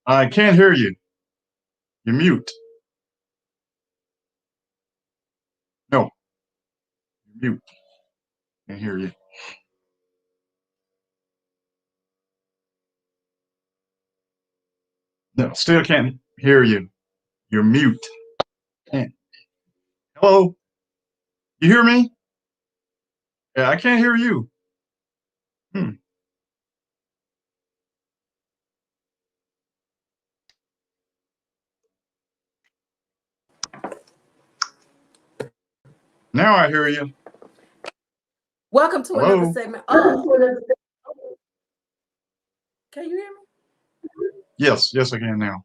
I can't hear you. You're mute. No, you're mute. Can't hear you. No, still can't hear you. You're mute. Can't. Hello? You hear me? Yeah, I can't hear you. Hmm. Now I hear you. Welcome to another Hello? segment. Oh, can you hear me? Yes, yes, I can now.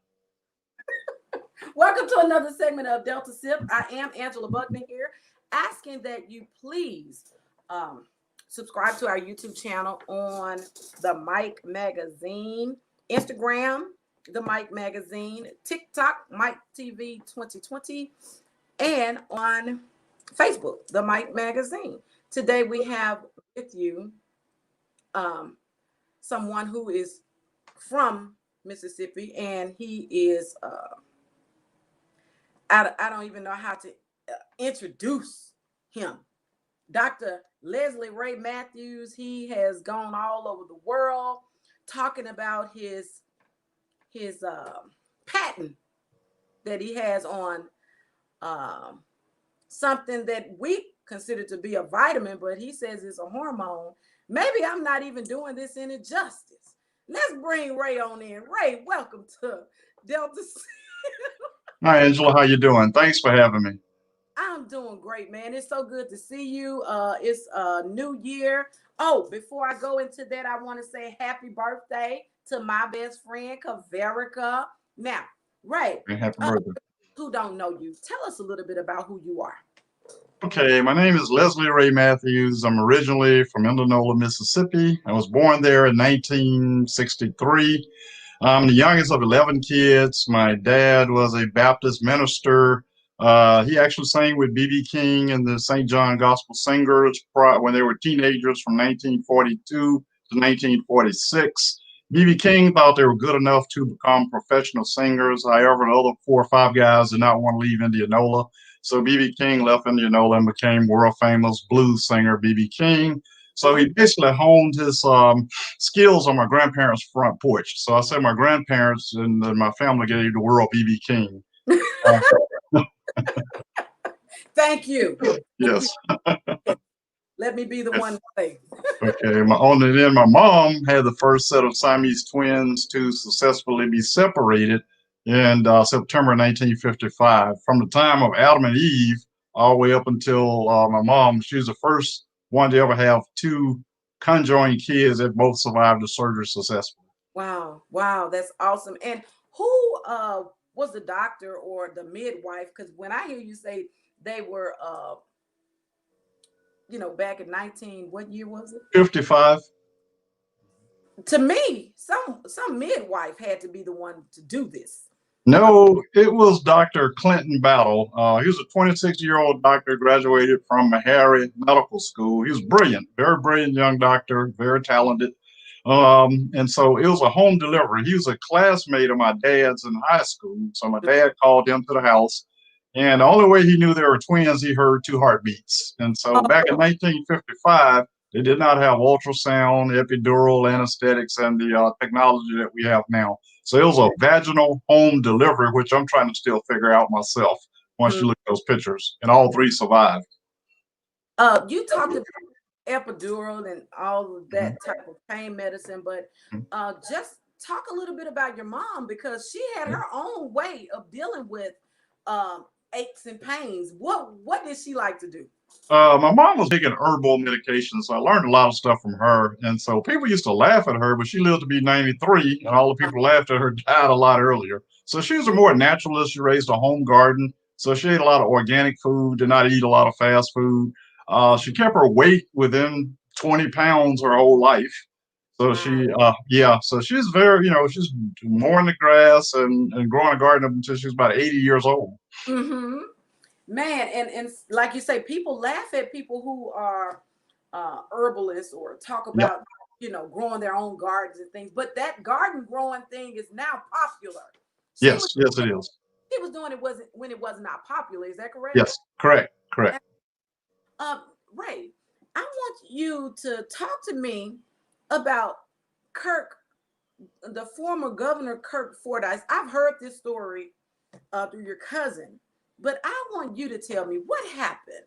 Welcome to another segment of Delta Sip. I am Angela Buckman here, asking that you please subscribe to our YouTube channel on the Mike Magazine, Instagram, the Mike Magazine, TikTok, Mike TV 2020, and on Facebook, the Mike Magazine. Today we have with you someone who is from Mississippi, and he is I don't even know how to introduce him. Dr. Leslie Ray Matthews. He has gone all over the world talking about his patent that he has on something that we consider to be a vitamin, but he says it's a hormone. Maybe I'm not even doing this any justice. Let's bring Ray on in. Ray, welcome to Delta. Hi, Angela. How you doing? Thanks for having me. I'm doing great, man. It's so good to see you. It's a new year. Oh, before I go into that, I want to say happy birthday to my best friend, Kaverica. Now, Ray, And happy uh, birthday. who don't know you, tell us a little bit about who you are. Okay, my name is Leslie Ray Matthews. I'm originally from Indianola, Mississippi. I was born there in 1963. I'm the youngest of 11 kids. My dad was a Baptist minister. He actually sang with B.B. King and the St. John Gospel Singers when they were teenagers from 1942 to 1946. B.B. King thought they were good enough to become professional singers. However, the other four or five guys did not want to leave Indianola. So B.B. King left Indianola and became world famous blues singer B.B. King. So he basically honed his skills on my grandparents' front porch. So I said my grandparents and my family gave the world B.B. King. Uh, Thank you. Thank yes. you. Let me be the one Yes. to say. Okay. Then my mom had the first set of Siamese twins to successfully be separated in September 1955. From the time of Adam and Eve all the way up until my mom, she was the first one to ever have two conjoined kids that both survived the surgery successfully. Wow, wow, that's awesome. And who was the doctor or the midwife? Because when I hear you say they were back in 19, what year was it? 55. To me, some midwife had to be the one to do this. Uh, No, it was Dr. Clinton Battle. He was a 26-year-old doctor, graduated from Meharry Medical School. He was brilliant, very brilliant young doctor, very talented. And so it was a home delivery. He was a classmate of my dad's in high school. So my dad called him to the house. And the only way he knew they were twins, he heard two heartbeats. And so back in 1955, they did not have ultrasound, epidural anesthetics, and the technology that we have now. So it was a vaginal home delivery, which I'm trying to still figure out myself once mhm. you look at those pictures. And all three survived. You talked about epidural and all of Mhm. that type of pain medicine, but just talk a little bit about your mom because she had her own way of dealing with um, aches and pains. What did she like to do? My mom was taking herbal medications, so I learned a lot of stuff from her. And so people used to laugh at her, but she lived to be 93, and all the people who laughed at her died a lot earlier. So she was a more naturalist. She raised a home garden, so she ate a lot of organic food, did not eat a lot of fast food. She kept her weight within 20 pounds her whole life. So Wow. yeah, so she's very, she's mowing the grass and growing a garden up until she was about 80 years old. Mm-hmm. Man, and like you say, people laugh at people who are herbalists or talk Yep. about growing their own gardens and things. But that garden growing thing is now popular. Yes, yes, it is. She was doing it when it was not popular. Is that correct? Yes, correct, correct. Ray, I want you to talk to me about Kirk, the former governor Kirk Fordyce. I've heard this story through your cousin, but I want you to tell me what happened.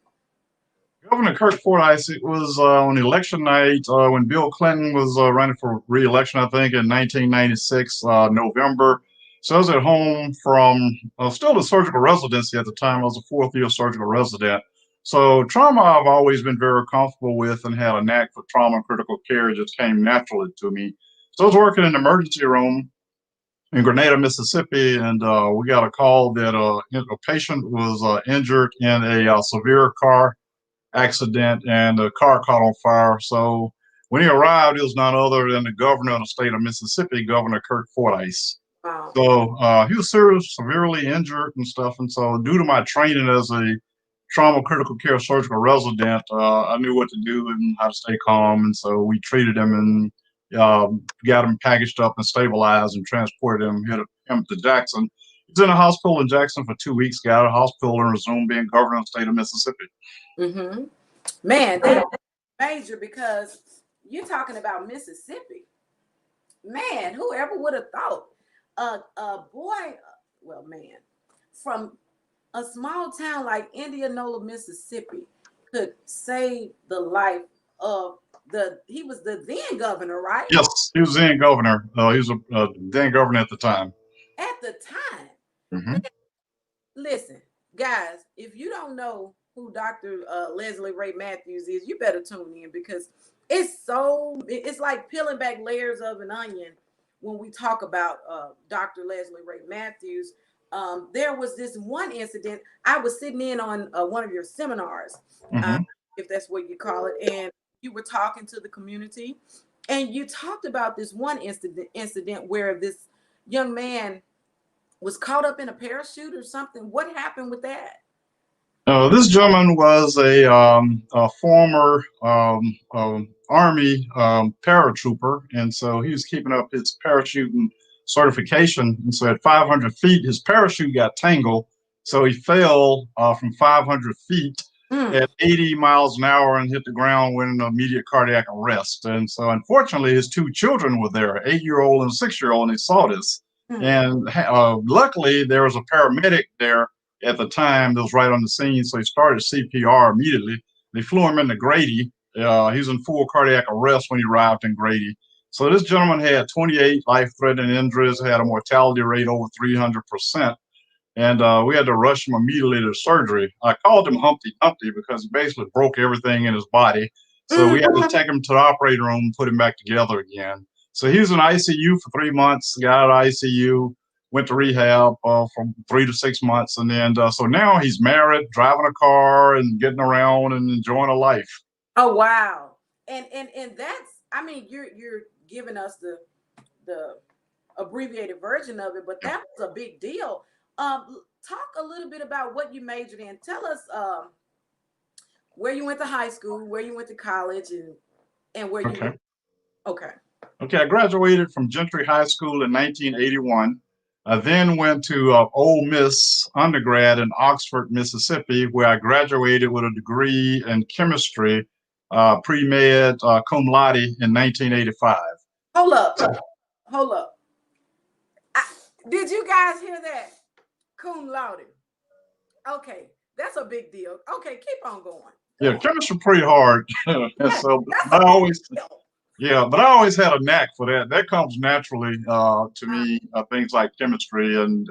Governor Kirk Fordyce, it was on election night when Bill Clinton was running for re-election, I think, in 1996, November. So I was at home from still a surgical residency at the time. I was a fourth-year surgical resident. So trauma I've always been very comfortable with and had a knack for trauma and critical care. It just came naturally to me. So I was working in the emergency room in Grenada, Mississippi, and we got a call that a patient was injured in a severe car accident, and the car caught on fire. So when he arrived, it was none other than the governor of the state of Mississippi, Governor Kirk Fordyce. Wow. So he was severely injured and stuff. And so, due to my training as a trauma critical care surgical resident, I knew what to do and how to stay calm. And so we treated him and got him packaged up and stabilized and transported him to Jackson. He's in a hospital in Jackson for 2 weeks, got out of hospital and resumed being governor of the state of Mississippi. Mm-hmm. Man, that's major because you're talking about Mississippi. Man, whoever would have thought man, from a small town like Indianola, Mississippi, could save the life of he was the then governor, right? Yes, he was then governor. He was a then governor at the time. At the time. Mm-hmm. Man, listen, guys, if you don't know who Dr. Leslie Ray Matthews is, you better tune in because it's like peeling back layers of an onion when we talk about Dr. Leslie Ray Matthews. There was this one incident. I was sitting in on one of your seminars, if that's what you call it, and you were talking to the community, and you talked about this one incident where this young man was caught up in a parachute or something. What happened with that? This gentleman was a former Army paratrooper, and so he was keeping up his parachuting certification. And so at 500 feet, his parachute got tangled, so he fell from 500 feet at 80 miles an hour and hit the ground with an immediate cardiac arrest. And so unfortunately, his two children were there, an 8-year-old and a 6-year-old, and they saw this. And luckily, there was a paramedic there at the time that was right on the scene, so he started CPR immediately. They flew him into Grady. He was in full cardiac arrest when he arrived in Grady. So this gentleman had 28 life-threatening injuries, had a mortality rate over 300%, and we had to rush him immediately to surgery. I called him Humpty Dumpty because he basically broke everything in his body. So we had to take him to the operating room and put him back together again. So he was in ICU for 3 months, got out of ICU, went to rehab from 3 to 6 months. And then, so now he's married, driving a car and getting around and enjoying a life. Oh, wow. And that's, I mean, you're giving us the abbreviated version of it, but that was a big deal. Talk a little bit about what you majored in. Tell us where you went to high school, where you went to college, and where you went. Okay, I graduated from Gentry High School in 1981. I then went to Ole Miss undergrad in Oxford, Mississippi, where I graduated with a degree in chemistry, pre-med, cum laude in 1985. Hold up. Did you guys hear that? Cum laude. Okay, that's a big deal. Okay, keep on going. Yeah, chemistry pretty hard. So I always had a knack for that. That comes naturally to me, things like chemistry and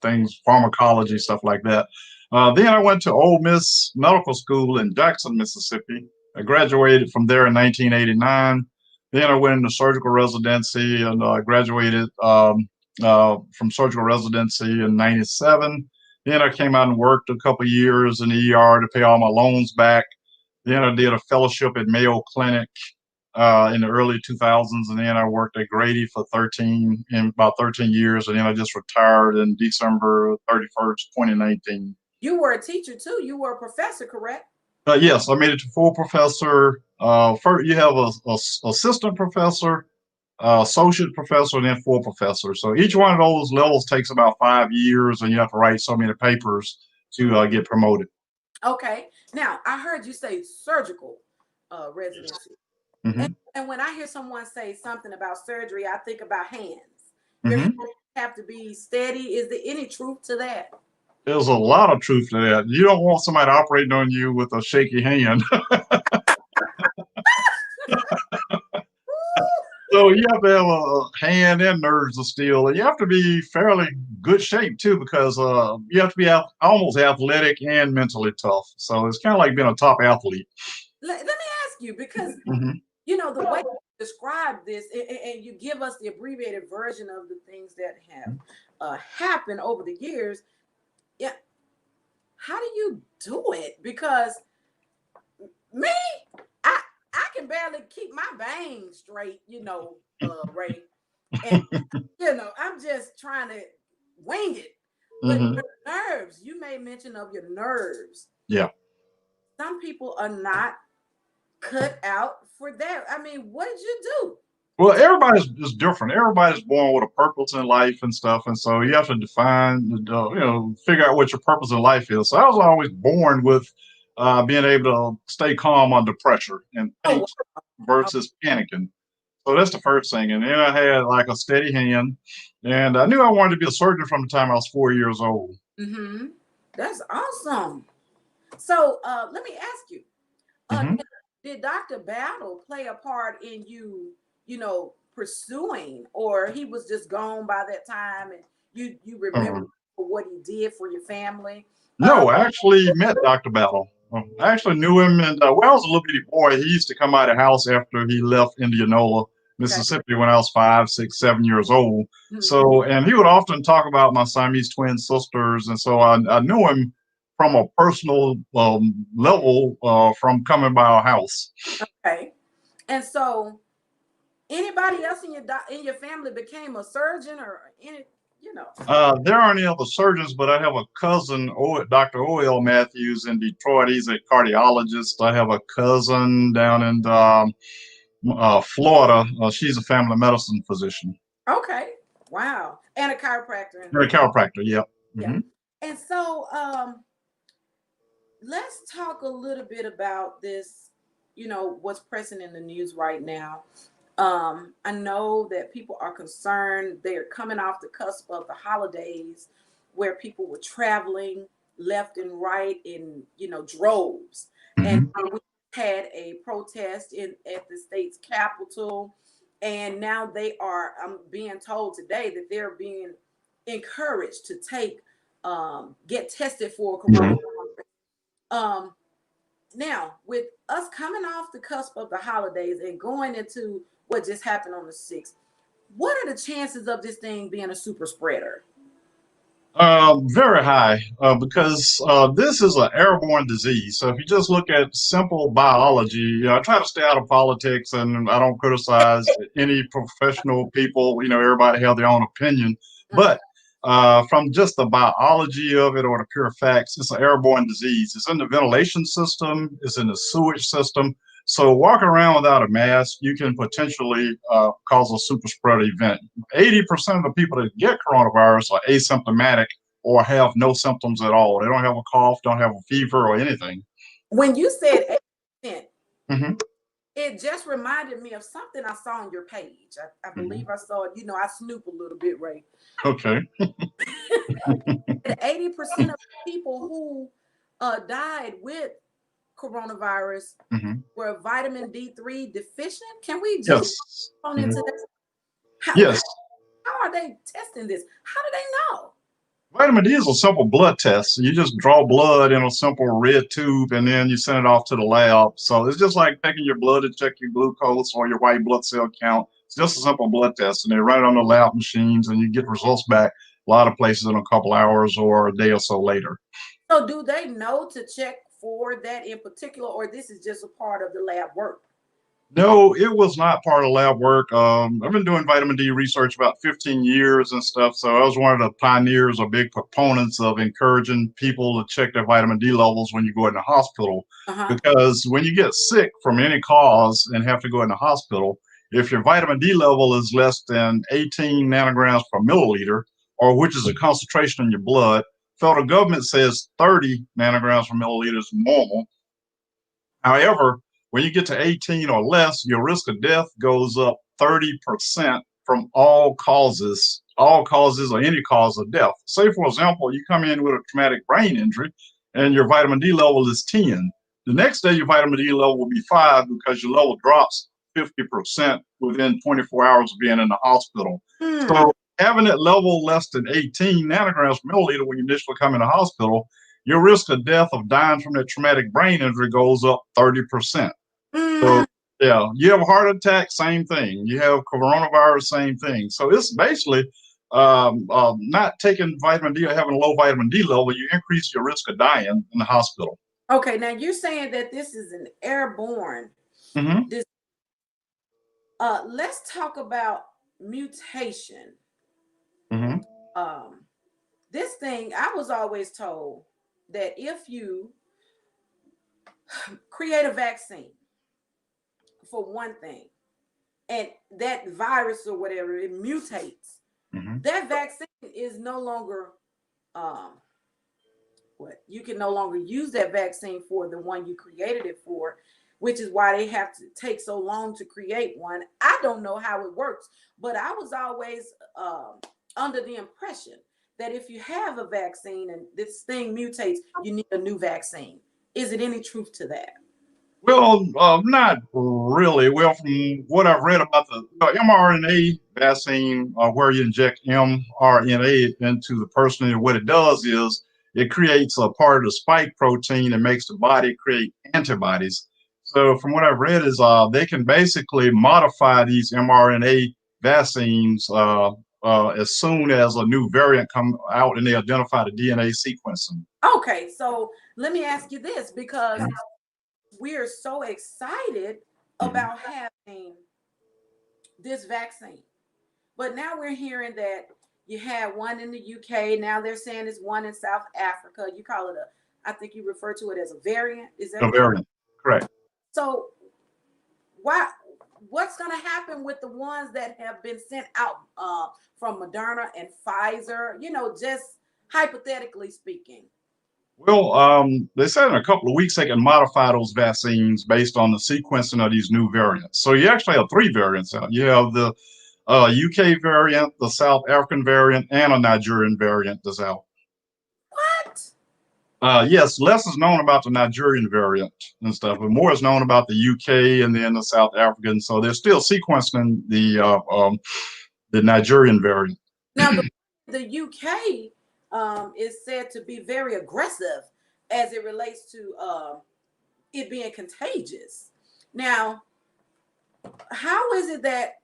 things, pharmacology, stuff like that. Then I went to Ole Miss Medical School in Jackson, Mississippi. I graduated from there in 1989. Then I went into surgical residency and graduated from surgical residency in 97. Then I came out and worked a couple of years in the ER to pay all my loans back. Then I did a fellowship at Mayo Clinic in the early 2000s, and then I worked at Grady for about 13 years, and then I just retired in December 31st, 2019. You were a teacher too. You were a professor, correct? Yes, I made it to full professor. First, you have a assistant professor, associate professor, and then full professor. So each one of those levels takes about 5 years, and you have to write so many papers to get promoted. Okay. Now, I heard you say surgical residency. And, Hmm. and when I hear someone say something about surgery, I think about hands. Your hands Hmm. have to be steady. Is there any truth to that? There's a lot of truth to that. You don't want somebody operating on you with a shaky hand. So you have to have a hand and nerves of steel, and you have to be fairly good shape too, because you have to be almost athletic and mentally tough. So it's kind of like being a top athlete. Let me ask you, because Hmm. the way you describe this, and you give us the abbreviated version of the things that have happened over the years. Yeah, how do you do it? Because me, I I can barely keep my bangs straight, Ray. And I'm just trying to wing it. But Hmm. your nerves, you made mention of your nerves. Yeah. Some people are not cut out for that. I mean, what did you do? Well, everybody's just different. Everybody's born with a purpose in life and stuff, and so you have to define, figure out what your purpose in life is. So I was always born with being able to stay calm under pressure and Oh, think versus panicking. So that's the first thing. And then I had like a steady hand, and I knew I wanted to be a surgeon from the time I was 4 years old. mm-hmm. That's awesome. So let me ask you, Hmm. did Dr. Battle play a part in pursuing, or he was just gone by that time and you remember what he did for your family? No, I actually met Dr. Battle. I actually knew him, and when I was a little bitty boy, he used to come out of the house after he left Indianola, Okay. Mississippi, when I was 5, 6, 7 years old. Mhm. So, and he would often talk about my Siamese twin sisters, and so I knew him from a personal level from coming by our house. Okay. And so anybody else in your family became a surgeon or any, you know? There aren't any other surgeons, but I have a cousin, Dr. O.L. Matthews in Detroit. He's a cardiologist. I have a cousin down in Florida. She's a family medicine physician. Okay. Wow. And a chiropractor in You're a her. chiropractor, yep. Yeah. Hmm. And so let's talk a little bit about this, what's pressing in the news right now. I know that people are concerned. They're coming off the cusp of the holidays where people were traveling left and right in, droves. And Hmm. we had a protest at the state's capital. And now I'm being told today that they're being encouraged to get tested for coronavirus. Um, Now, with us coming off the cusp of the holidays and going into what just happened on the 6th, what are the chances of this thing being a super spreader? Very high because this is an airborne disease. So if you just look at simple biology, I try to stay out of politics and I don't criticize any professional people. Everybody have their own opinion. Mhm. But from just the biology of it or the pure facts, it's an airborne disease. It's in the ventilation system, it's in the sewage system. So walking around without a mask, you can potentially cause a super spread event. 80% of the people that get coronavirus are asymptomatic or have no symptoms at all. They don't have a cough, don't have a fever or anything. When you said 8%, Hmm. it just reminded me of something I saw on your page. I Hmm. believe I saw it. I snoop a little bit, Ray. Okay. 80% of people who died with coronavirus Hmm. were vitamin D3 deficient. Can we just Yes. go Hmm. into that? Yes. How are they testing this? How do they know? Vitamin D is a simple blood test. You just draw blood in a simple red tube and then you send it off to the lab. So it's just like taking your blood to check your glucose or your white blood cell count. It's just a simple blood test. And they run it on the lab machines and you get results back a lot of places in a couple hours or a day or so later. So do they know to check for that in particular, or this is just a part of the lab work? No, it was not part of lab work. I've been doing vitamin D research about 15 years and stuff. So I was one of the pioneers or big proponents of encouraging people to check their vitamin D levels when you go in the hospital. Uh-huh. Because when you get sick from any cause and have to go in the hospital, if your vitamin D level is less than 18 nanograms per milliliter, or which is a concentration in your blood, federal government says 30 nanograms per milliliter is normal. However, when you get to 18 or less, your risk of death goes up 30% from all causes or any cause of death. Say, for example, you come in with a traumatic brain injury and your vitamin D level is 10. The next day, your vitamin D level will be 5 because your level drops 50% within 24 hours of being in the hospital. Hmm. So, having it level less than 18 nanograms per milliliter when you initially come in the hospital, your risk of death of dying from that traumatic brain injury goes up 30%. So, Mm. yeah, you have a heart attack, same thing. You have coronavirus, same thing. So it's basically not taking vitamin D or having a low vitamin D level, you increase your risk of dying in the hospital. Okay, now you're saying that this is an airborne. Hmm. This let's talk about mutation. Hmm. Um, this thing I was always told that if you create a vaccine for one thing and that virus or whatever it mutates, Hmm. that vaccine is no longer um what you can no longer use that vaccine for the one you created it for, which is why they have to take so long to create one. I don't know how it works, but I was always under the impression that if you have a vaccine and this thing mutates, you need a new vaccine. Is it any truth to that? Well, not really. Well, from what I've read about the mRNA vaccine, where you inject mRNA into the person, and what it does is it creates a part of the spike protein and makes the body create antibodies. So, from what I've read, is they can basically modify these mRNA vaccines as soon as a new variant come out and they identify the DNA sequencing. Okay, so let me ask you this because we're so excited Mhm. about having this vaccine. But now we're hearing that you had one in the UK. Now they're saying it's one in South Africa. You call it I think you refer to it as a variant. Is that The correct? variant, correct. So why? What's going to happen with the ones that have been sent out from Moderna and Pfizer? Just hypothetically speaking. Well, they said in a couple of weeks they can modify those vaccines based on the sequencing of these new variants. So you actually have three variants out. You have the UK variant, the South African variant, and a Nigerian variant that's out. What? Yes, less is known about the Nigerian variant and stuff, but more is known about the UK and then the South African. So they're still sequencing the Nigerian variant. Now the UK is said to be very aggressive as it relates to it being contagious. Now, how is it that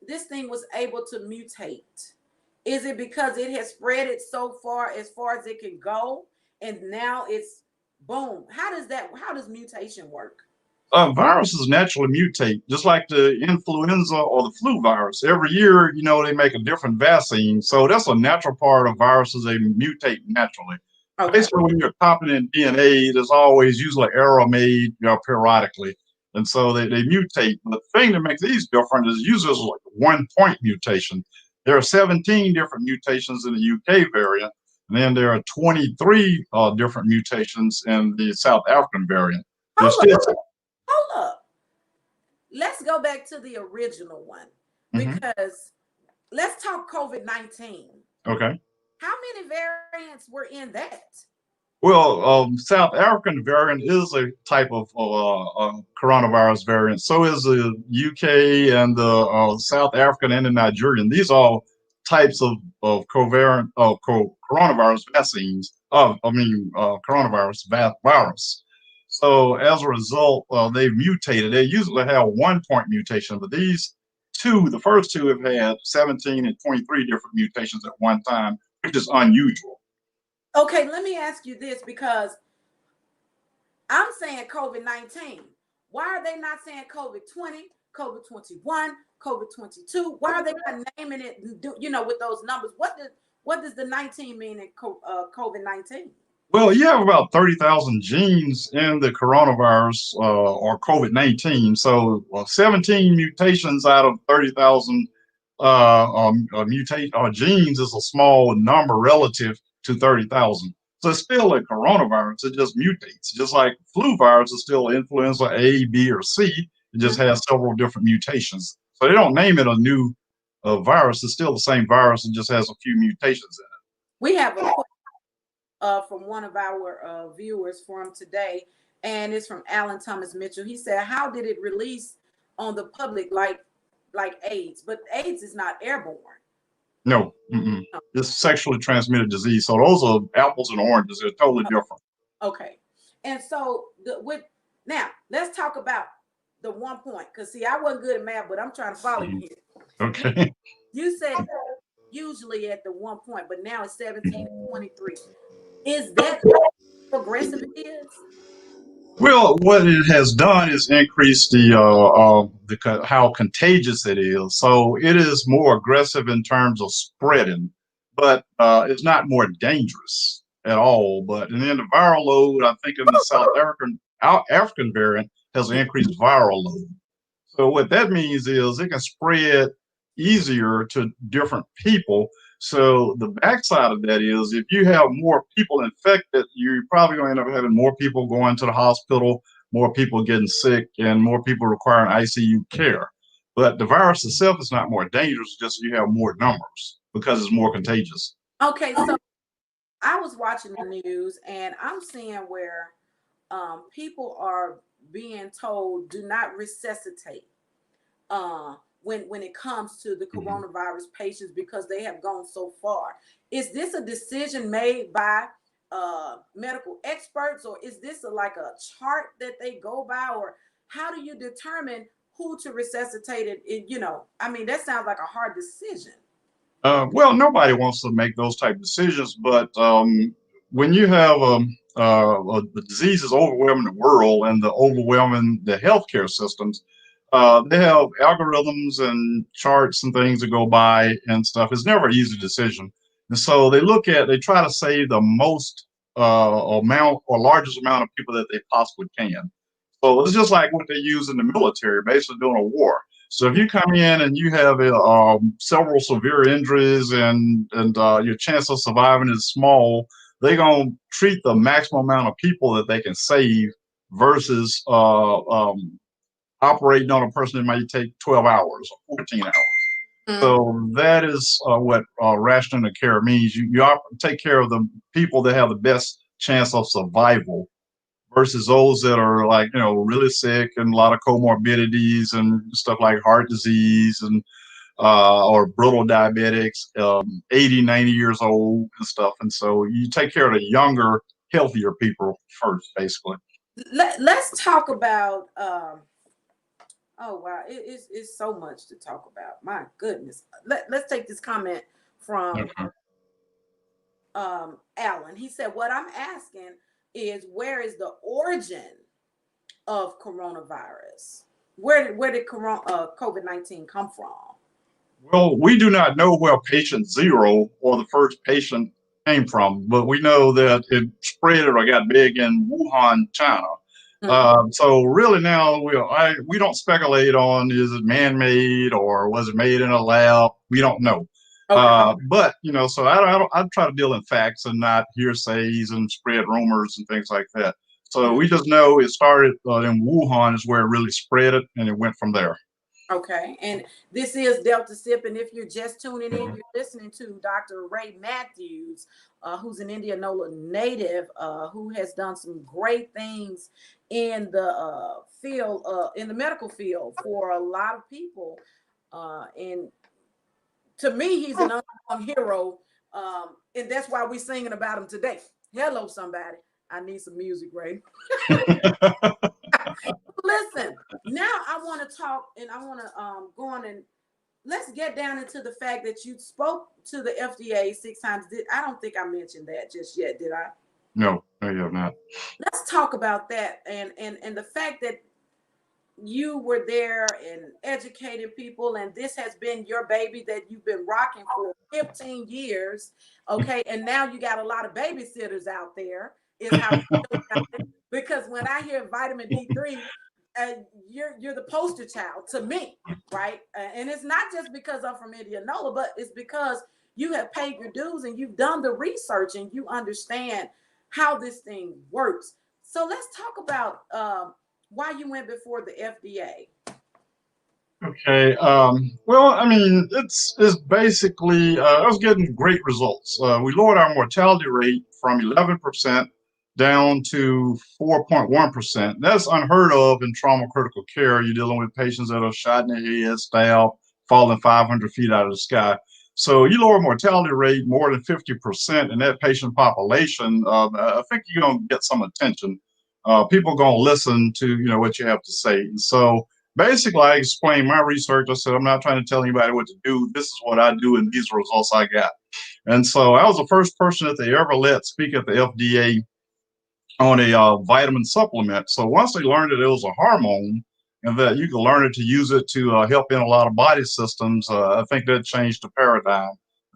this thing was able to mutate? Is it because it has spread it so far as it can go, and now it's boom? How does mutation work? Viruses naturally mutate, just like the influenza or the flu virus. Every year, they make a different vaccine. So that's a natural part of viruses. They mutate naturally. Okay. Basically, when you're copying in DNA, there's always usually error made, periodically. And so they mutate. But the thing that makes these different is usually it's like a 1 point mutation. There are 17 different mutations in the UK variant, and then there are 23 different mutations in the South African variant. There's Hold still. up. Hold up. Let's go back to the original one Mhm. because let's talk COVID-19. Okay. How many variants were in that? Well, South African variant is a type of coronavirus variant. So is the UK and the South African and the Nigerian. These are all types of covariant coronavirus vaccines. Coronavirus virus. So as a result, they've mutated. They usually have 1 point mutation, but these two, the first two, have had 17 and 23 different mutations at one time, which is unusual. Okay, let me ask you this because I'm saying COVID-19. Why are they not saying COVID-20, COVID-21, COVID-22? Why are they not naming it, you know, with those numbers? What does the 19 mean in COVID-19? Well, you have about 30,000 genes in the coronavirus or COVID-19. So 17 mutations out of 30,000 genes is a small number relative to 30,000. So it's still a coronavirus. It just mutates. Just like flu virus is still influenza A, B, or C. It just has several different mutations. So they don't name it a new virus. It's still the same virus. It just has a few mutations in it. We have a from one of our viewers from today, and it's from Alan Thomas Mitchell. He said, how did it release on the public like AIDS? But AIDS is not airborne. No, it's sexually transmitted disease. So those are apples and oranges. They're totally different. Okay. And so now let's talk about the 1 point, because see, I wasn't good at math, but I'm trying to follow you here. Okay. You said usually at the 1 point, but now it's 17 and 23. Is that progressive it is? Well, what it has done is increase the how contagious it is. So it is more aggressive in terms of spreading, but it's not more dangerous at all. But and then the viral load, I think in the South African variant has an increased viral load. So what that means is it can spread easier to different people. So the backside of that is if you have more people infected, you're probably going to end up having more people going to the hospital, more people getting sick, and more people requiring ICU care. But the virus itself is not more dangerous, just you have more numbers because it's more contagious. Okay, so I was watching the news and I'm seeing where people are being told do not resuscitate when it comes to the coronavirus patients because they have gone so far. Is this a decision made by medical experts, or is this like a chart that they go by, or how do you determine who to resuscitate it? You know, I mean, that sounds like a hard decision. Well, nobody wants to make those type of decisions, but when you have the disease is overwhelming the world and overwhelming the healthcare systems, they have algorithms and charts and things to go by and stuff. It's never an easy decision. And so they try to save the most amount or largest amount of people that they possibly can. So it's just like what they use in the military, basically during a war. So if you come in and you have several severe injuries and your chance of surviving is small, they're going to treat the maximum amount of people that they can save versus operating on a person that might take 12 hours or 14 hours. So that is what rationing the care means. You take care of the people that have the best chance of survival versus those that are like, you know, really sick and a lot of comorbidities and stuff like heart disease and or brittle diabetics, 80, 90 years old and stuff. And so you take care of the younger, healthier people first, basically. Let's talk about oh wow, it's so much to talk about. My goodness. Let's take this comment from Alan. He said, what I'm asking is, where is the origin of coronavirus? Where did COVID-19 come from? Well, we do not know where patient zero or the first patient came from, but we know that it spread or got big in Wuhan, China. So really now we don't speculate on is it man-made or was it made in a lab? We don't know. Okay. But you know, so I try to deal in facts and not hearsays and spread rumors and things like that. So we just know it started in Wuhan is where it really spread it, and it went from there. Okay, and this is Delta Sip, and if you're just tuning in, you're listening to Dr. Ray Matthews, who's an Indianola native, who has done some great things in the field, in the medical field for a lot of people. And to me, he's an unsung hero, and that's why we're singing about him today. Hello, somebody. I need some music, Ray. Listen, now I want to talk, and I want to go on and let's get down into the fact that you spoke to the FDA 6 times. I don't think I mentioned that just yet, did I? No, you have not. Let's talk about that and the fact that you were there and educating people, and this has been your baby that you've been rocking for 15 years. Okay. And now you got a lot of babysitters out there, is how I feel about it. Because when I hear vitamin D3, you're the poster child to me, right? And it's not just because I'm from Indianola, but it's because you have paid your dues and you've done the research and you understand how this thing works. So let's talk about why you went before the FDA. Okay. Well, I mean, it's basically I was getting great results. We lowered our mortality rate from 11% down to 4.1%. That's unheard of in trauma critical care. You're dealing with patients that are shot in the head, stabbed, falling 500 feet out of the sky. So you lower mortality rate more than 50% in that patient population. I think you're going to get some attention. People are going to listen to what you have to say. And so basically, I explained my research. I said, I'm not trying to tell anybody what to do. This is what I do, and these are the results I got. And so I was the first person that they ever let speak at the FDA on a vitamin supplement. So once they learned that it was a hormone and that you could learn it to use it to help in a lot of body systems, I think that changed the paradigm.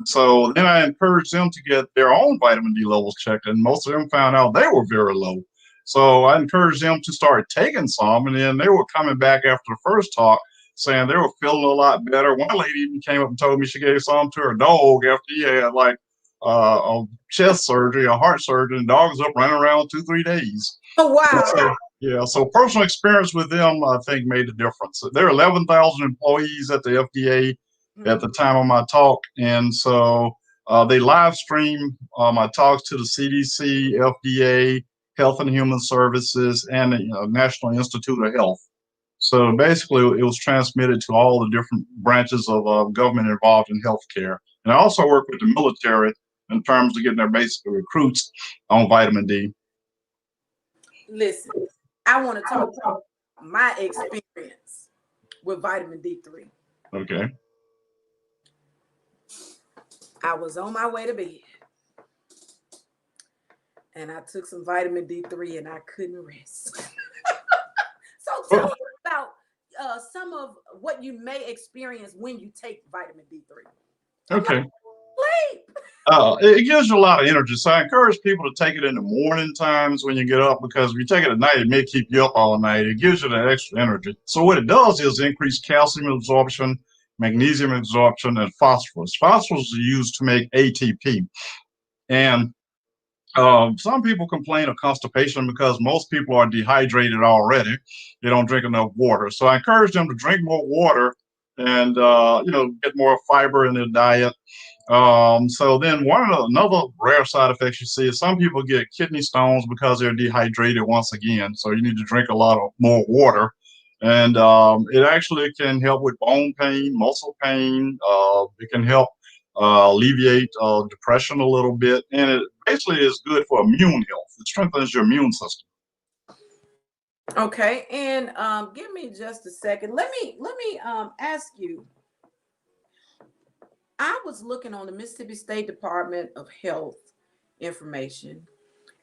So then I encouraged them to get their own vitamin D levels checked, and most of them found out they were very low. So I encouraged them to start taking some, and then they were coming back after the first talk saying they were feeling a lot better. One lady even came up and told me she gave some to her dog after he had like a chest surgery, a heart surgery, and the dog was up running around 2-3 days. Oh, wow. So, yeah, so personal experience with them, I think, made a difference. There are 11,000 employees at the FDA at the time of my talk, and so they live stream my talks to the CDC, FDA, Health and Human Services, and the National Institute of Health. So basically, it was transmitted to all the different branches of government involved in healthcare. And I also work with the military in terms of getting their basic recruits on vitamin D. Listen, I want to talk about my experience with vitamin D3. Okay. I was on my way to bed and I took some vitamin D3 and I couldn't rest. So tell us about some of what you may experience when you take vitamin D3. Okay. Sleep. It gives you a lot of energy. So I encourage people to take it in the morning times when you get up, because if you take it at night, it may keep you up all night. It gives you that extra energy. So what it does is increase calcium absorption, magnesium absorption, and phosphorus. Phosphorus is used to make ATP. And some people complain of constipation because most people are dehydrated already. They don't drink enough water. So I encourage them to drink more water and get more fiber in their diet. So then another rare side effects you see is some people get kidney stones because they're dehydrated once again. So you need to drink a lot of more water. And it actually can help with bone pain, muscle pain. It can help alleviate depression a little bit. And it basically is good for immune health. It strengthens your immune system. Okay, and give me just a second. Let me ask you. I was looking on the Mississippi State Department of Health information,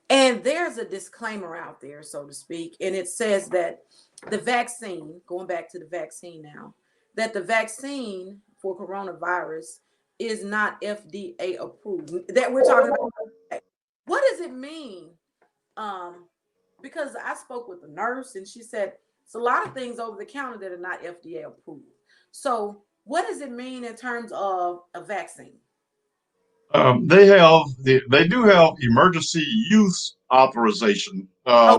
and there's a disclaimer out there, so to speak, and it says that the vaccine, going back to the vaccine now, that the vaccine for coronavirus is not FDA approved. That we're talking about. What does it mean? Because I spoke with a nurse and she said it's a lot of things over the counter that are not FDA approved. So what does it mean in terms of a vaccine? They do have emergency use authorization,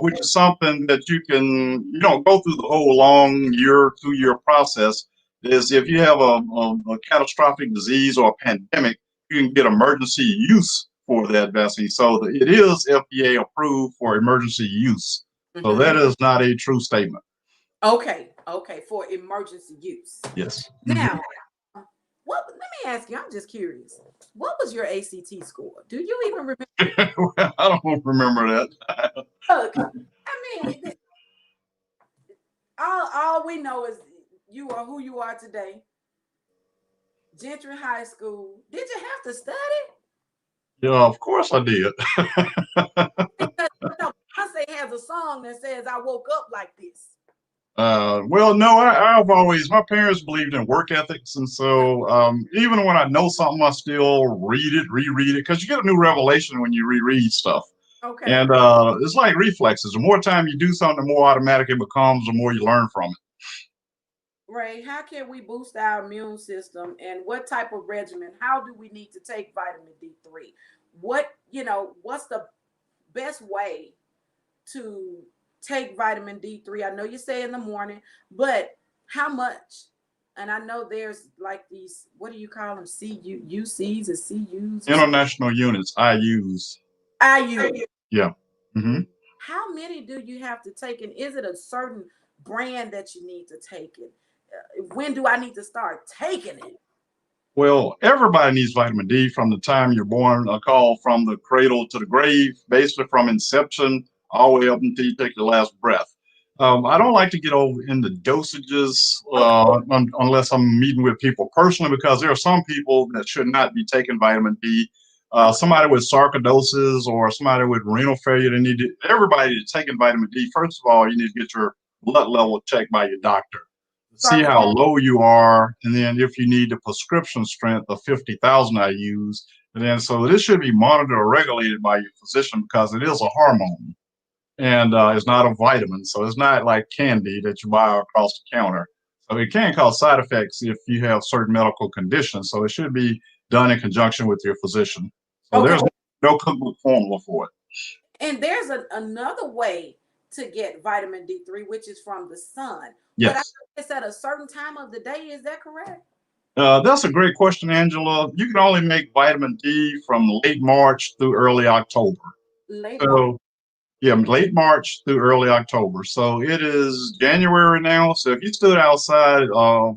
which is something that you don't go through the whole long year, 2-year process. Is if you have a catastrophic disease or a pandemic, you can get emergency use for that vaccine. So it is FDA approved for emergency use. So that is not a true statement. Okay, for emergency use. Yes. Now, let me ask you, I'm just curious. What was your ACT score? Do you even remember? Well, I don't remember that. Look, I mean, all we know is you are who you are today. Gentry High School. Did you have to study? Yeah, of course I did. Because Beyonce has a song that says, I woke up like this. Well, no, I've always, my parents believed in work ethics. And so even when I know something, I still read it, reread it, because you get a new revelation when you reread stuff. Okay. And it's like reflexes. The more time you do something, the more automatic it becomes, the more you learn from it. Ray, how can we boost our immune system and what type of regimen? How do we need to take vitamin D3? What's the best way to take vitamin D3? I know you say in the morning, but how much? And I know there's like these, what do you call them? UCs and CUs or something? International units, IUs. IU. Yeah. Hmm. How many do you have to take? And is it a certain brand that you need to take it? When do I need to start taking it? Well, everybody needs vitamin D from the time you're born, a call from the cradle to the grave, basically from inception all the way up until you take your last breath. I don't like to get over in the dosages Okay. unless I'm meeting with people personally, because there are some people that should not be taking vitamin D. Okay. Somebody with sarcoidosis or somebody with renal failure, everybody that's taking vitamin D, first of all, you need to get your blood level checked by your doctor, see how Sarcasm. low you are, and then if you need the prescription strength of 50,000 IUs, and then so this should be monitored or regulated by your physician because it is a hormone and it's not a vitamin, so it's not like candy that you buy across the counter. So it can cause side effects if you have certain medical conditions. So it should be done in conjunction with your physician. So Okay. there's no cookbook formula for it. And there's another way to get vitamin D3, which is from the sun. But I Yes. think it's at a certain time of the day. Is that correct? That's a great question, Angela. You can only make vitamin D from late March through early October. Late March. So, yeah, late March through early October. So it is January now. So if you stood outside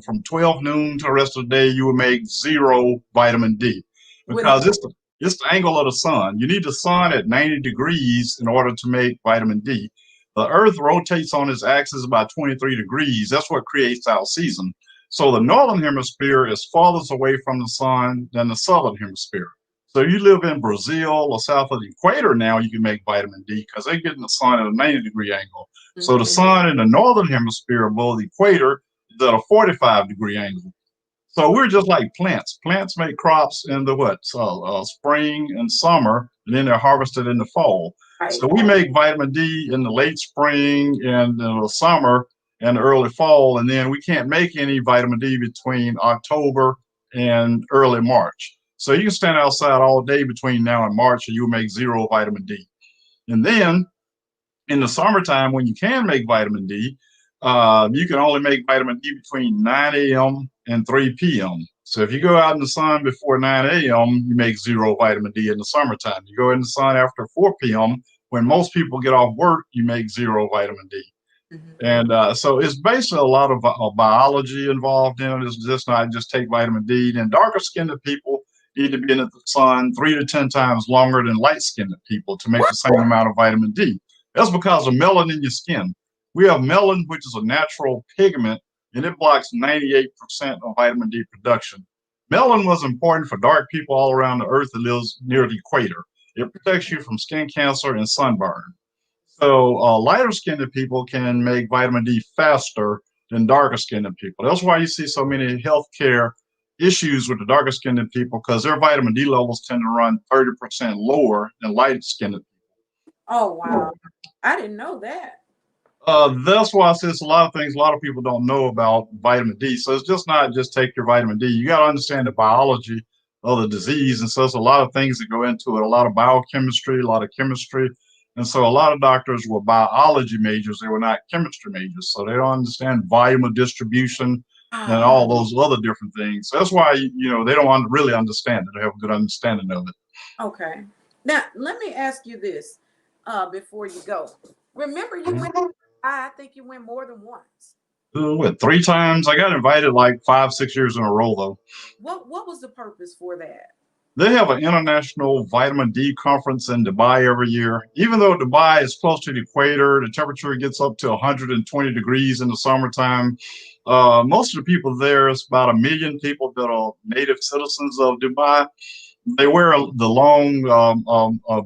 from 12 noon to the rest of the day, you would make zero vitamin D When because it's the angle of the sun. You need the sun at 90 degrees in order to make vitamin D. The Earth rotates on its axis about 23 degrees. That's what creates our season. So the northern hemisphere is farthest away from the sun than the southern hemisphere. So you live in Brazil or south of the equator now, you can make vitamin D because they're getting the sun at a 90-degree angle. So the Mhm. sun in the northern hemisphere above the equator is at a 45-degree angle. So we're just like plants. Plants make crops in the what? Spring and summer, and then they're harvested in the fall. Right. So we make vitamin D in the late spring and the summer and the early fall, and then we can't make any vitamin D between October and early March. So you can stand outside all day between now and March, and you'll make zero vitamin D. And then in the summertime, when you can make vitamin D, you can only make vitamin D between 9 a.m. and 3 p.m. So if you go out in the sun before 9 a.m., you make zero vitamin D in the summertime. You go in the sun after 4 p.m., when most people get off work, you make zero vitamin D. Mhm. And so it's basically a lot of biology involved in it. It's just not just take vitamin D. And darker skinned people need to be in the sun 3 to 10 times longer than light skinned people to make the same amount of vitamin D. That's because of melanin in your skin. We have melanin, which is a natural pigment, and it blocks 98% of vitamin D production. Melanin was important for dark people all around the earth that lives near the equator. It protects you from skin cancer and sunburn. So lighter skinned people can make vitamin D faster than darker skinned people. That's why you see so many healthcare issues with the darker skinned people because their vitamin D levels tend to run 30% lower than light skinned people. Oh wow. I didn't know that. That's why I say it's a lot of things a lot of people don't know about vitamin D. So it's just not just take your vitamin D. You got to understand the biology of the disease. And so there's a lot of things that go into it, a lot of biochemistry, a lot of chemistry. And so a lot of doctors were biology majors. They were not chemistry majors. So they don't understand volume of distribution and Ah, all those other different things. So that's why, they don't really understand it. They have a good understanding of it. okay. Now let me ask you this before you go. Remember you went, I think you went more than once. What, 3 times? I got invited like 5, 6 years in a row, though. What was the purpose for that? They have an international vitamin D conference in Dubai every year. Even though Dubai is close to the equator, the temperature gets up to 120 degrees in the summertime. Most of the people there, it's about 1 million people that are native citizens of Dubai. they wear the long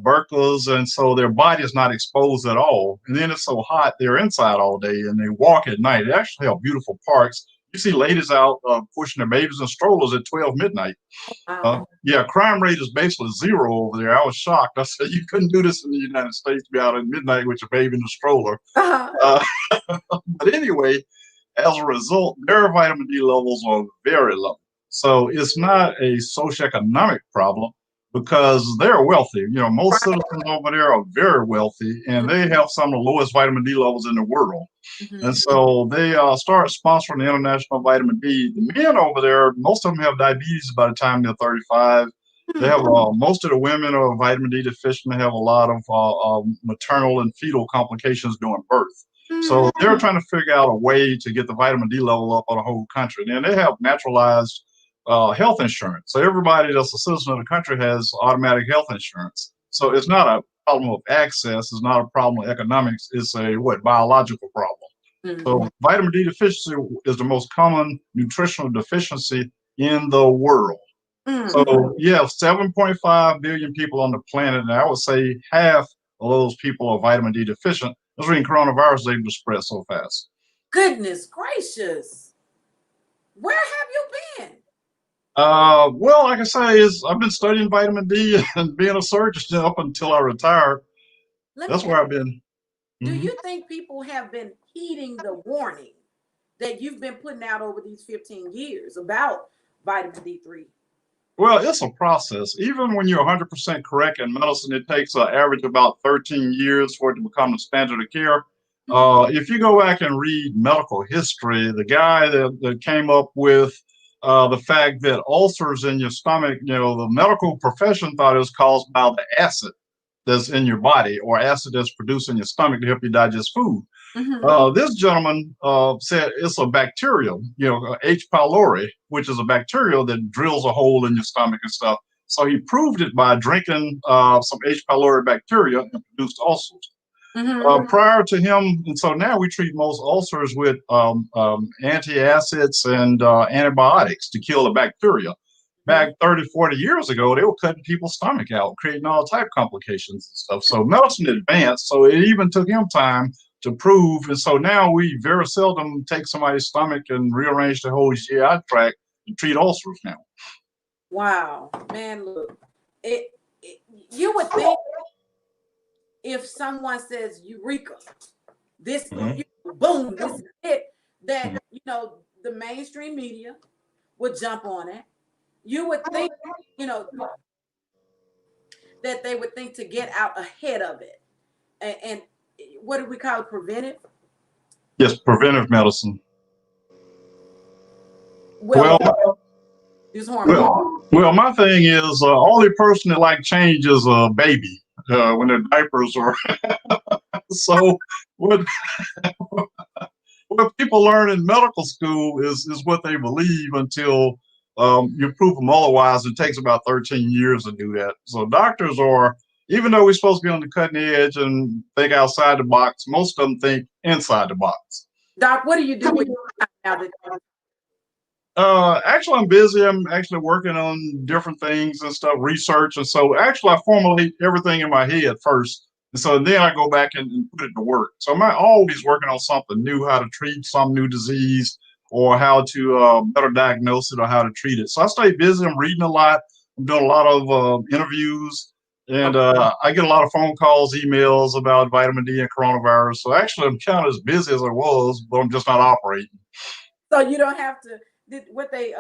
burqas, and so their body is not exposed at all. And then it's so hot, they're inside all day, and they walk at night. They actually have beautiful parks. You see ladies out pushing their babies in strollers at 12 midnight. Wow. Yeah, crime rate is basically zero over there. I was shocked. I said, you couldn't do this in the United States, be out at midnight with your baby in a stroller. Uh, but anyway, as a result, their vitamin D levels are very low. So it's not a socioeconomic problem because they're wealthy. You know, most Right. citizens over there are very wealthy and they have some of the lowest vitamin D levels in the world. Mhm. And so they start sponsoring the International Vitamin D. The men over there, most of them have diabetes by the time they're 35. They have most of the women are vitamin D deficient. They have a lot of maternal and fetal complications during birth. So they're trying to figure out a way to get the vitamin D level up on the whole country. And they have naturalized health insurance. So everybody that's a citizen of the country has automatic health insurance. So it's not a problem of access. It's not a problem of economics. It's a biological problem. So vitamin D deficiency is the most common nutritional deficiency in the world. So you have 7.5 billion people on the planet, and I would say half of those people are vitamin D deficient. That's when coronavirus is able to spread so fast. Goodness gracious. Where have you been? Well, like I say, I've been studying vitamin D and being a surgeon up until I retired. That's where I've been. Do you think people have been heeding the warning that you've been putting out over these 15 years about vitamin D3? Well, it's a process. Even when you're 100% correct in medicine, it takes an average about 13 years for it to become the standard of care. If you go back and read medical history, the guy that came up with the fact that ulcers in your stomach, the medical profession thought it was caused by the acid that's in your body or acid that's produced in your stomach to help you digest food. This gentleman said it's a bacterium, H. pylori, which is a bacterium that drills a hole in your stomach and stuff. So he proved it by drinking some H. pylori bacteria and produced ulcers. Prior to him, and so now we treat most ulcers with antacids and antibiotics to kill the bacteria. Back 30, 40 years ago, they were cutting people's stomach out, creating all type of complications and stuff. So medicine advanced, so it even took him time to prove. And so now we very seldom take somebody's stomach and rearrange the whole GI tract and treat ulcers now. Wow, man, look, you would think if someone says Eureka, this boom, this is it, that the mainstream media would jump on it. You would think, that they would think to get out ahead of it. And what do we call it? Preventive? Yes, preventive medicine. Well, my thing is only person that like change is a baby when their diapers are. So what people learn in medical school is what they believe until you prove them otherwise. It takes about 13 years to do that. So doctors are, even though we're supposed to be on the cutting edge and think outside the box, most of them think inside the box. Doc, what do you do now? Actually, I'm busy. I'm actually working on different things and stuff, research. And so actually I formulate everything in my head first. And so then I go back and put it to work. So I'm always working on something new, how to treat some new disease or how to better diagnose it or how to treat it. So I stay busy. I'm reading a lot. I'm doing a lot of interviews. And I get a lot of phone calls, emails about vitamin D and coronavirus. So actually I'm kind of as busy as I was, but I'm just not operating. So you don't have to, what they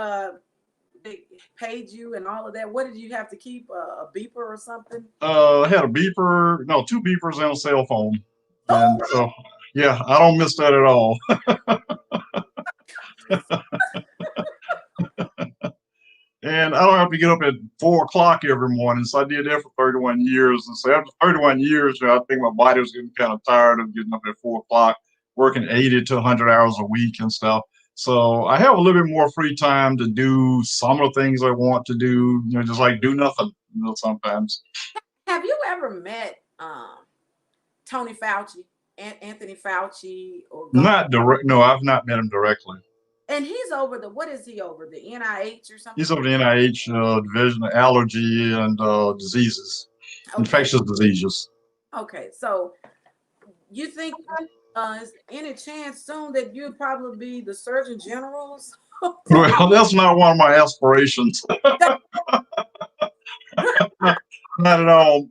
paid you and all of that. What did you have to keep? A beeper or something? I had a beeper, no, 2 beepers and a cell phone. And so, yeah, I don't miss that at all. And I don't have to get up at 4 o'clock every morning. So I did that for 31 years. And so after 31 years, I think my body was getting kind of tired of getting up at 4 o'clock, working 80 to 100 hours a week and stuff. So I have a little bit more free time to do some of the things I want to do, just like do nothing, sometimes. Have you ever met Tony Fauci, Anthony Fauci? Not direct. No, I've not met him directly. And he's over the, what is he over? The NIH or something? He's over the NIH Division of Allergy and Diseases, Okay. infectious diseases. Okay. So you think is any chance soon that you'll probably be the Surgeon General? Well, that's not one of my aspirations. Not at all.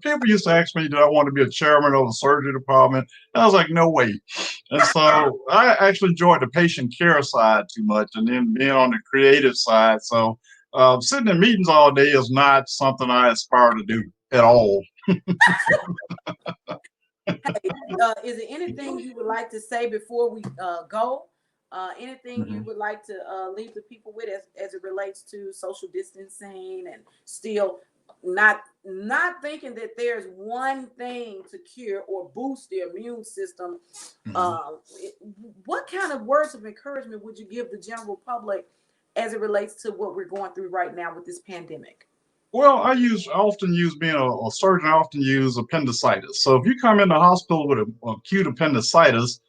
People used to ask me, "Do I want to be a chairman of the surgery department?" And I was like, "No way." And so I actually enjoyed the patient care side too much, and then being on the creative side. So sitting in meetings all day is not something I aspire to do at all. Hey, is there anything you would like to say before we go? Anything you Mhm. would like to leave the people with as it relates to social distancing and still not thinking that there's one thing to cure or boost the immune system? Mhm. Uh, what kind of words of encouragement would you give the general public as it relates to what we're going through right now with this pandemic? Well, I often use being a surgeon. I often use appendicitis. So if you come in the hospital with acute appendicitis,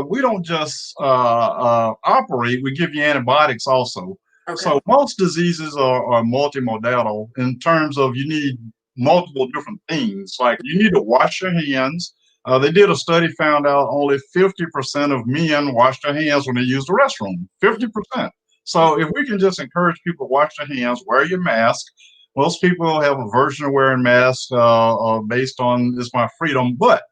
we don't just operate. We give you antibiotics also. Okay. So most diseases are multimodal in terms of you need multiple different things. Like you need to wash your hands. They did a study, found out only 50% of men wash their hands when they use the restroom. 50%. So if we can just encourage people to wash their hands, wear your mask. Most people have a version of wearing masks based on it's my freedom, but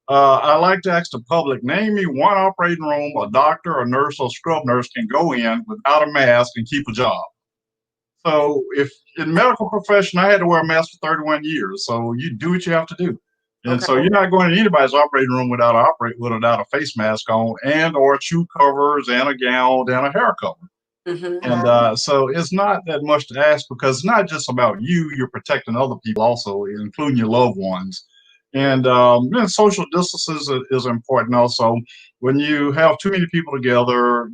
I like to ask the public, name me one operating room a doctor, a nurse, or scrub nurse can go in without a mask and keep a job. So if in medical profession, I had to wear a mask for 31 years. So you do what you have to do. And Okay. so you're not going to anybody's operating room without a face mask on and or shoe covers and a gown and a hair cover. Mm-hmm. And so it's not that much to ask because it's not just about you, you're protecting other people also, including your loved ones. And then social distances is important also. When you have too many people together,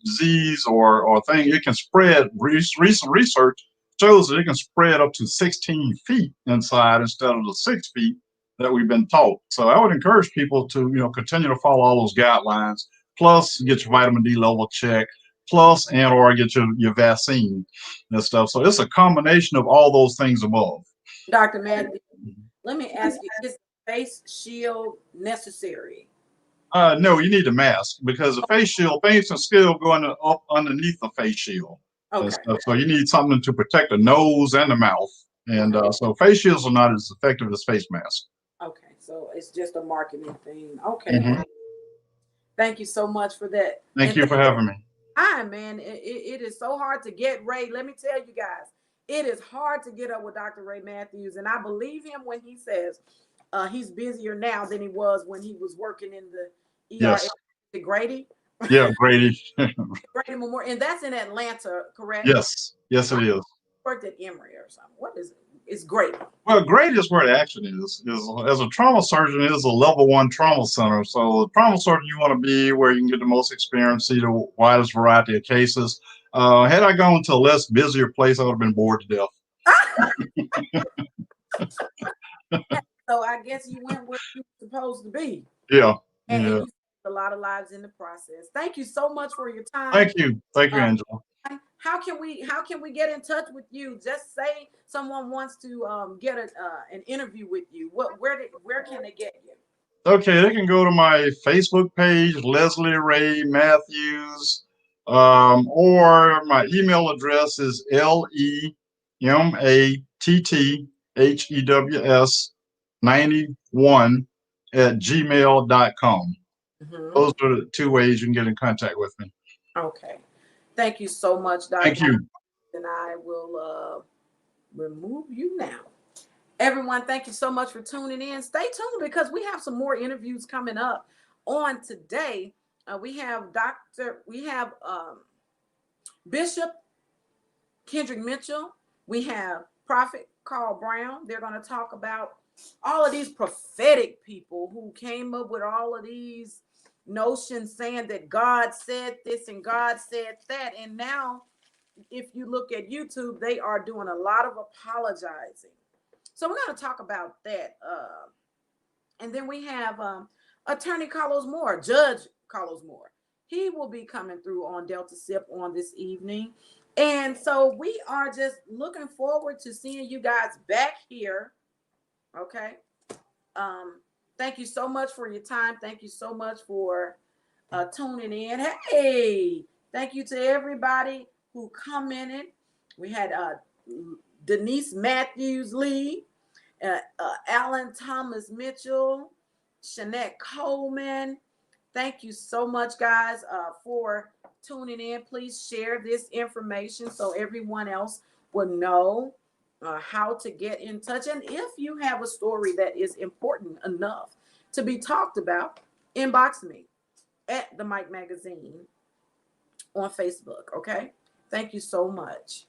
disease or thing, it can spread. Recent research shows that it can spread up to 16 feet inside instead of the 6 feet that we've been taught. So I would encourage people to, continue to follow all those guidelines, plus get your vitamin D level checked, plus and or get your vaccine and stuff. So it's a combination of all those things above. Dr. Matthew, let me ask you, is face shield necessary? No, you need a mask because the face shield, things can still go up underneath the face shield and Okay. stuff. So you need something to protect the nose and the mouth. And Okay. so face shields are not as effective as face masks. Okay. So it's just a marketing thing. Okay. Hmm. Thank you so much for that. Thank And you for having me. hi, man. It is so hard to get Ray. Let me tell you guys, it is hard to get up with Dr. Ray Matthews. And I believe him when he says he's busier now than he was when he was working in the ER Yes. at Grady. Yeah, Grady. Grady Memorial. And that's in Atlanta, correct? Yes. Yes, it is. Worked at Emory or something. What is it? It's great. Well, Grady is where the action is as a trauma surgeon, it is a level one trauma center. So the trauma surgeon you want to be where you can get the most experience, see the widest variety of cases. Had I gone to a less busier place, I would have been bored to death. So I guess you went where you were supposed to be. Yeah. And Yeah. you saved a lot of lives in the process. Thank you so much for your time. Thank you. Thank you, Angela. How can we get in touch with you? Just say someone wants to get an interview with you. Where can they get you? Okay, they can go to my Facebook page, Leslie Ray Matthews, or my email address is LEMATTHEWS91@gmail.com. Mm-hmm. Those are the two ways you can get in contact with me. Okay. Thank you so much, Dr. Thank you. And I will remove you now. Everyone, thank you so much for tuning in. Stay tuned because we have some more interviews coming up on today. We have Bishop Kendrick Mitchell. We have Prophet Carl Brown. They're going to talk about all of these prophetic people who came up with all of these notions saying that God said this and God said that. And now, if you look at YouTube, they are doing a lot of apologizing. So we're going to talk about that. And then we have attorney Carlos Moore, Judge Carlos Moore. He will be coming through on Delta Sip on this evening. And so we are just looking forward to seeing you guys back here. Okay. Thank you so much for your time. Thank you so much for tuning in. Hey, thank you to everybody who commented. We had Denise Matthews Lee, Alan Thomas Mitchell, Shanette Coleman. Thank you so much, guys, for tuning in. Please share this information so everyone else will know how to get in touch. And if you have a story that is important enough to be talked about, inbox me at the Mike Magazine on Facebook. Okay. Thank you so much.